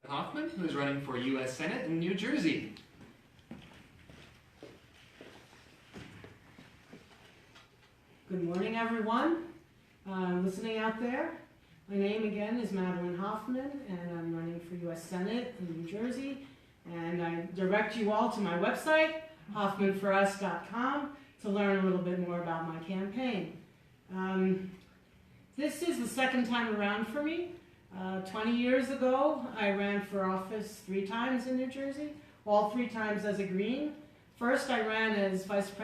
Hoffman, who is running for U.S. Senate in New Jersey. Good morning, everyone listening out there. My name again is Madelyn Hoffman, and I'm running for U.S. Senate in New Jersey. And I direct you all to my website, hoffmanforus.com, to learn a little bit more about my campaign. This is the second time around for me. 20 years ago, I ran for office 3 times in New Jersey, all 3 times as a Green. First, I ran as Ralph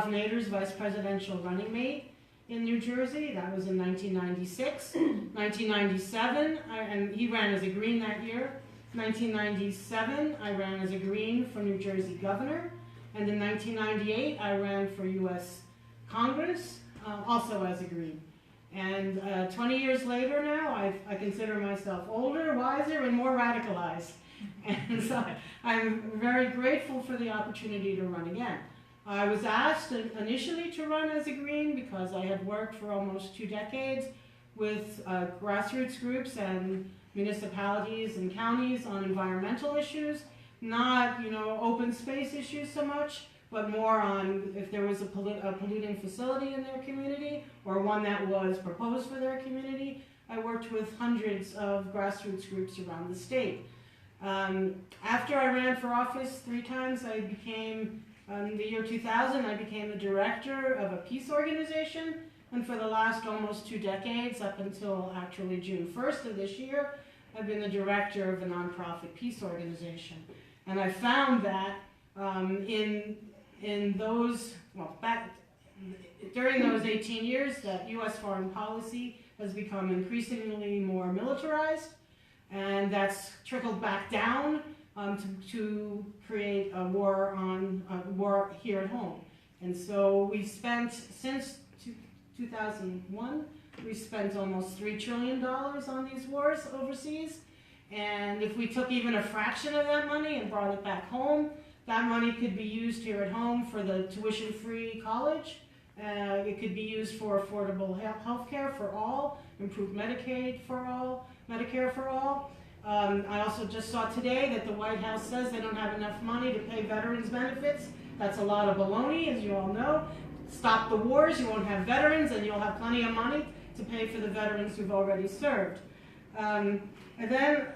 Nader's vice presidential running mate in New Jersey. That was in 1996. 1997, and he ran as a Green that year. 1997, I ran as a Green for New Jersey governor. And in 1998, I ran for U.S. Congress, also as a Green. And 20 years later now, I consider myself older, wiser, and more radicalized. And so I'm very grateful for the opportunity to run again. I was asked initially to run as a Green because I had worked for almost 2 decades with grassroots groups and municipalities and counties on environmental issues, not open space issues so much, but more on if there was a polluting facility in their community or one that was proposed for their community. I worked with hundreds of grassroots groups around the state. After I ran for office 3 times, I became, in the year 2000, I became the director of a peace organization. And for the last almost 2 decades, up until actually June 1st of this year, I've been the director of a nonprofit peace organization. And I found that during those 18 years, that U.S. foreign policy has become increasingly more militarized, and that's trickled back down to create a war here at home. And so we spent, since 2001, we spent almost $3 trillion on these wars overseas. And if we took even a fraction of that money and brought it back home, that money could be used here at home for the tuition-free college. It could be used for affordable health care for all, improved Medicaid for all, Medicare for all. I also just saw today that the White House says they don't have enough money to pay veterans benefits. That's a lot of baloney, as you all know. Stop the wars, you won't have veterans, and you'll have plenty of money to pay for the veterans who've already served. And then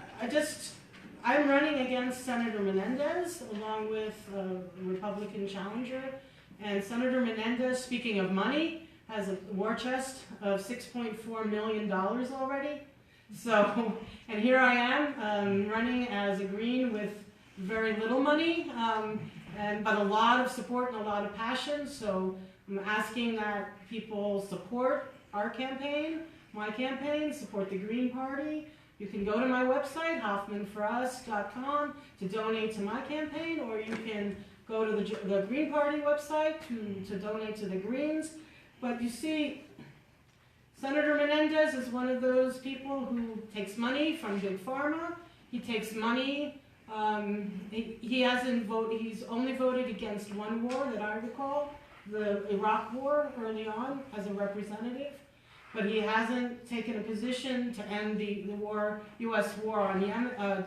I'm running against Senator Menendez, along with a Republican challenger. And Senator Menendez, speaking of money, has a war chest of $6.4 million already. So, and here I am running as a Green with very little money, but a lot of support and a lot of passion. So I'm asking that people support our campaign, my campaign, support the Green Party. You can go to my website, hoffmanforus.com, to donate to my campaign, or you can go to the Green Party website to donate to the Greens. But you see, Senator Menendez is one of those people who takes money from Big Pharma. He takes money. He's only voted against one war that I recall, the Iraq War early on as a representative. But he hasn't taken a position to end the war, U.S. war on Yemen,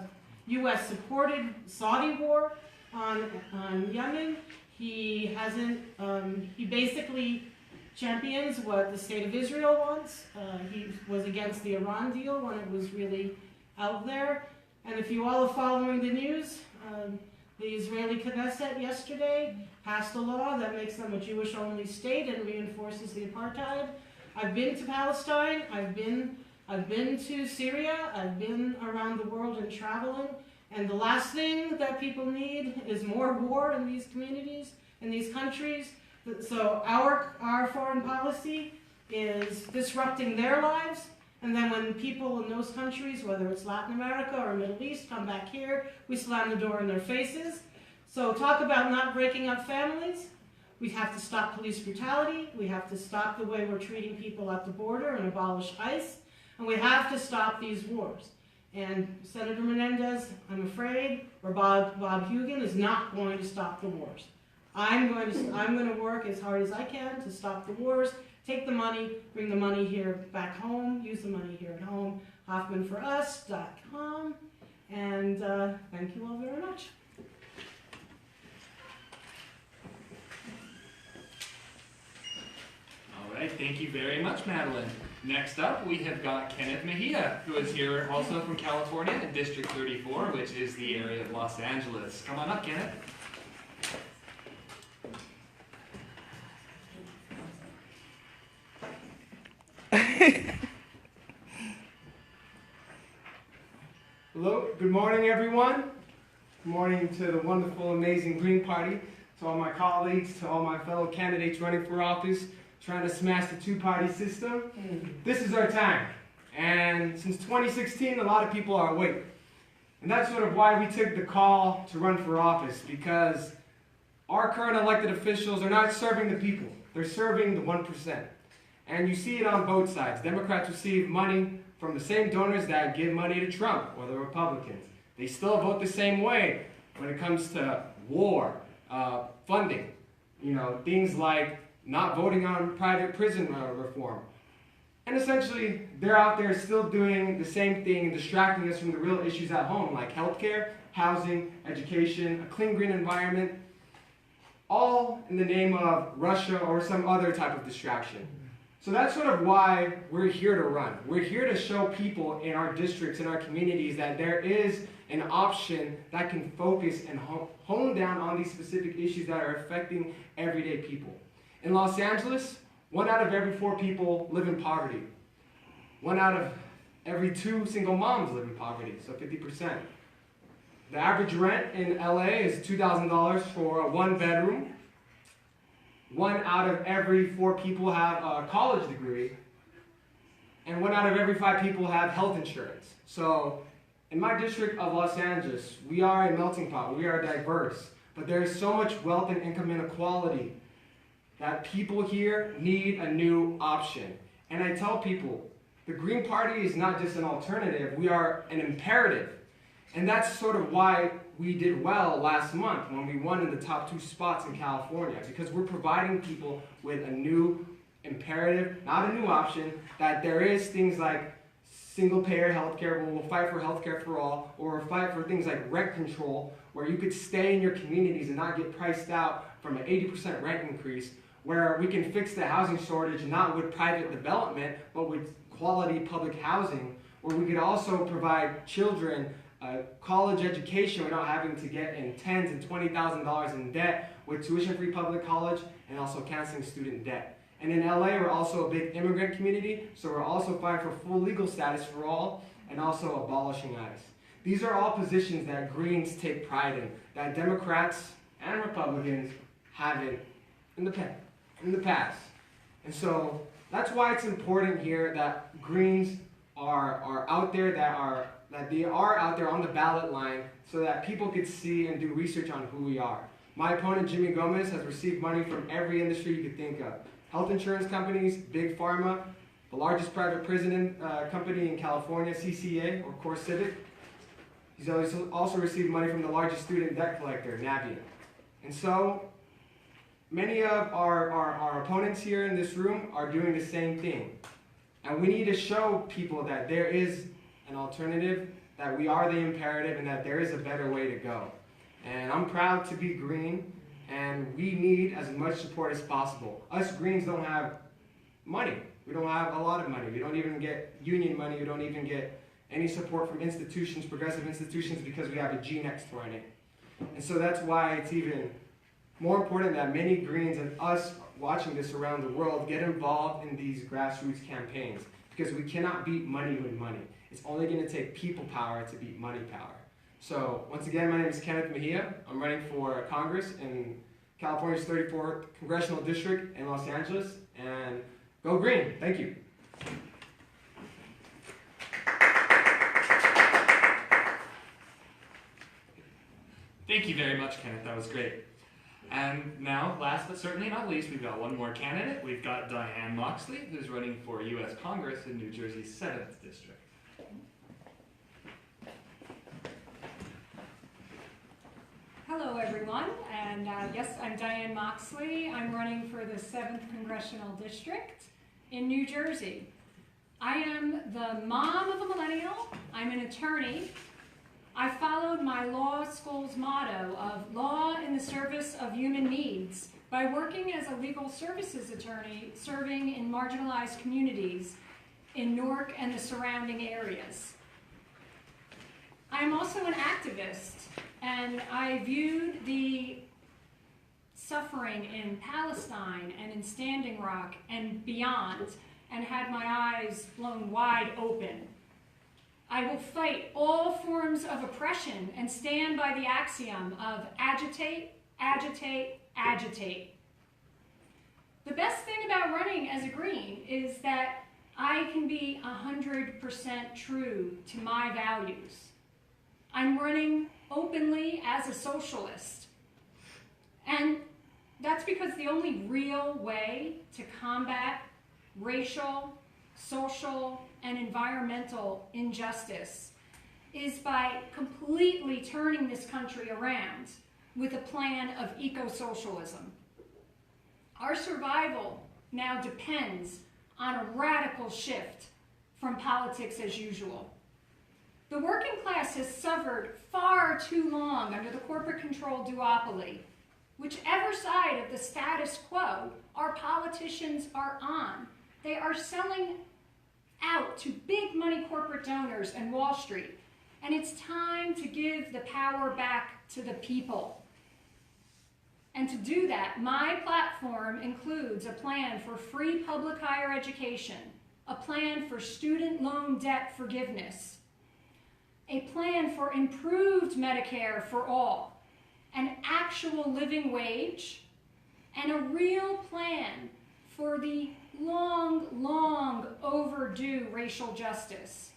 U.S.-supported Saudi war on Yemen. He hasn't. He basically champions what the state of Israel wants. He was against the Iran deal when it was really out there. And if you all are following the news, the Israeli Knesset yesterday passed a law that makes them a Jewish-only state and reinforces the apartheid. I've been to Palestine, I've been to Syria, I've been around the world and traveling, and the last thing that people need is more war in these communities, in these countries. So our foreign policy is disrupting their lives, and then when people in those countries, whether it's Latin America or Middle East, come back here, we slam the door in their faces. So talk about not breaking up families. We have to stop police brutality. We have to stop the way we're treating people at the border and abolish ICE. And we have to stop these wars. And Senator Menendez, I'm afraid, or Bob Hugin is not going to stop the wars. I'm going to work as hard as I can to stop the wars, take the money, bring the money here back home, use the money here at home. HoffmanForUs.com. Thank you all very much. All right, thank you very much, Madeline. Next up, we have got Kenneth Mejia, who is here also from California in District 34, which is the area of Los Angeles. Come on up, Kenneth. Hello, good morning everyone. Good morning to the wonderful, amazing Green Party, to all my colleagues, to all my fellow candidates running for office, trying to smash the two-party system. This is our time. And since 2016, a lot of people are awake. And that's sort of why we took the call to run for office, because our current elected officials are not serving the people. They're serving the 1%. And you see it on both sides. Democrats receive money from the same donors that give money to Trump or the Republicans. They still vote the same way when it comes to war, funding, things like not voting on private prison reform. And essentially, they're out there still doing the same thing and distracting us from the real issues at home, like healthcare, housing, education, a clean, green environment, all in the name of Russia or some other type of distraction. So that's sort of why we're here to run. We're here to show people in our districts, in our communities, that there is an option that can focus and hone down on these specific issues that are affecting everyday people. In Los Angeles, 1 out of every 4 people live in poverty. 1 out of every 2 single moms live in poverty, so 50%. The average rent in LA is $2,000 for a 1-bedroom. 1 out of every 4 people have a college degree, and 1 out of every 5 people have health insurance. So in my district of Los Angeles, we are a melting pot, we are diverse, but there is so much wealth and income inequality that people here need a new option. And I tell people, the Green Party is not just an alternative, we are an imperative. And that's sort of why we did well last month when we won in the top 2 spots in California, because we're providing people with a new imperative, not a new option, that there is things like single-payer healthcare, where we'll fight for healthcare for all, or we'll fight for things like rent control, where you could stay in your communities and not get priced out from an 80% rent increase, where we can fix the housing shortage not with private development, but with quality public housing, where we could also provide children college education without having to get in $10,000 and $20,000 in debt, with tuition-free public college and also canceling student debt. And in LA, we're also a big immigrant community, so we're also fighting for full legal status for all and also abolishing ICE. These are all positions that Greens take pride in, that Democrats and Republicans haven't in the past. And so that's why it's important here that Greens are out there, that they are out there on the ballot line, so that people could see and do research on who we are. My opponent, Jimmy Gomez, has received money from every industry you could think of. Health insurance companies, Big Pharma, the largest private prison company in California, CCA, or Core Civic. He's also received money from the largest student debt collector, Navient. And so, many of our opponents here in this room are doing the same thing. And we need to show people that there is an alternative, that we are the imperative, and that there is a better way to go. And I'm proud to be Green, and we need as much support as possible. Us Greens don't have money. We don't have a lot of money. We don't even get union money. We don't even get any support from institutions, progressive institutions, because we have a G next to our name. And so that's why it's even more important that many Greens and us watching this around the world get involved in these grassroots campaigns, because we cannot beat money with money. It's only going to take people power to beat money power. So, once again, my name is Kenneth Mejia. I'm running for Congress in California's 34th Congressional District in Los Angeles. And go Green! Thank you. Thank you very much, Kenneth. That was great. And now, last but certainly not least, we've got one more candidate. We've got Diane Moxley, who's running for U.S. Congress in New Jersey's 7th District. Hello everyone, and yes, I'm Diane Moxley. I'm running for the 7th Congressional District in New Jersey. I am the mom of a millennial. I'm an attorney. I followed my law school's motto of law in the service of human needs by working as a legal services attorney serving in marginalized communities in Newark and the surrounding areas. I am also an activist, and I viewed the suffering in Palestine and in Standing Rock and beyond, and had my eyes blown wide open. I will fight all forms of oppression and stand by the axiom of agitate, agitate, agitate. The best thing about running as a Green is that I can be 100% true to my values. I'm running openly as a socialist. And that's because the only real way to combat racial, social, and environmental injustice is by completely turning this country around with a plan of eco-socialism. Our survival now depends on a radical shift from politics as usual. The working class has suffered far too long under the corporate-controlled duopoly. Whichever side of the status quo our politicians are on, they are selling out to big money corporate donors and Wall Street. And it's time to give the power back to the people. And to do that, my platform includes a plan for free public higher education, a plan for student loan debt forgiveness, a plan for improved Medicare for all, an actual living wage, and a real plan for the long, long overdue racial justice.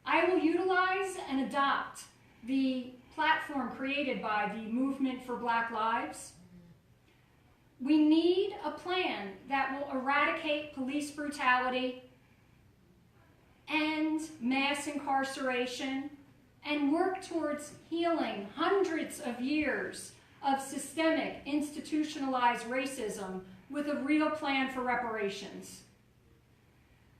I will utilize and adopt the platform created by the Movement for Black Lives. We need a plan that will eradicate police brutality, end mass incarceration, and work towards healing hundreds of years of systemic, institutionalized racism with a real plan for reparations.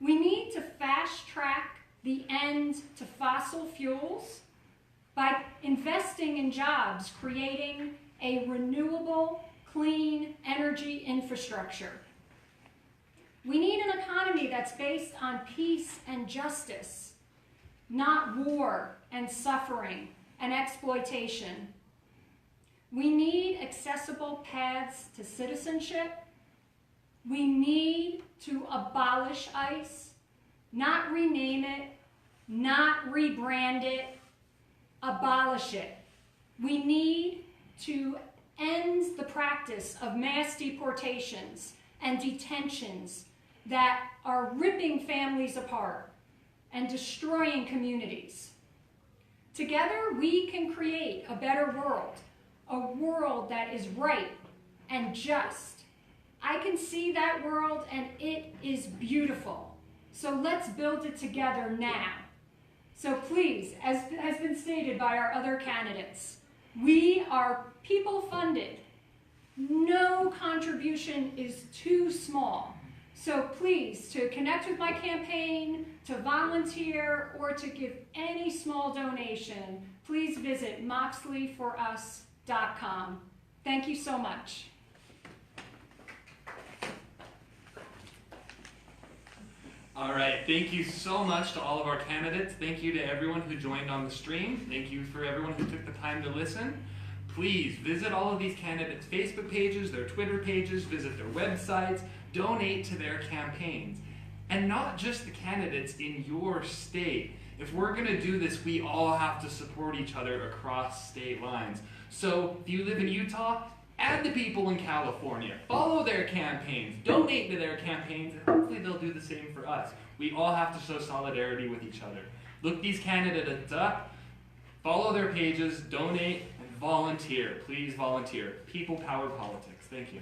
We need to fast-track the end to fossil fuels by investing in jobs, creating a renewable, clean energy infrastructure. We need an economy that's based on peace and justice, not war and suffering and exploitation. We need accessible paths to citizenship. We need to abolish ICE, not rename it, not rebrand it, abolish it. We need to end the practice of mass deportations and detentions that are ripping families apart and destroying communities. Together, we can create a better world, a world that is right and just. I can see that world and it is beautiful. So let's build it together now. So please, as has been stated by our other candidates, we are people funded. No contribution is too small. So please, to connect with my campaign, to volunteer, or to give any small donation, please visit moxleyforus.com. Thank you so much. All right, thank you so much to all of our candidates. Thank you to everyone who joined on the stream. Thank you for everyone who took the time to listen. Please visit all of these candidates' Facebook pages, their Twitter pages, visit their websites, donate to their campaigns. And not just the candidates in your state. If we're gonna do this, we all have to support each other across state lines. So if you live in Utah, add the people in California, follow their campaigns, donate to their campaigns, and hopefully they'll do the same for us. We all have to show solidarity with each other. Look these candidates up, follow their pages, donate, and volunteer. Please volunteer. People power politics. Thank you.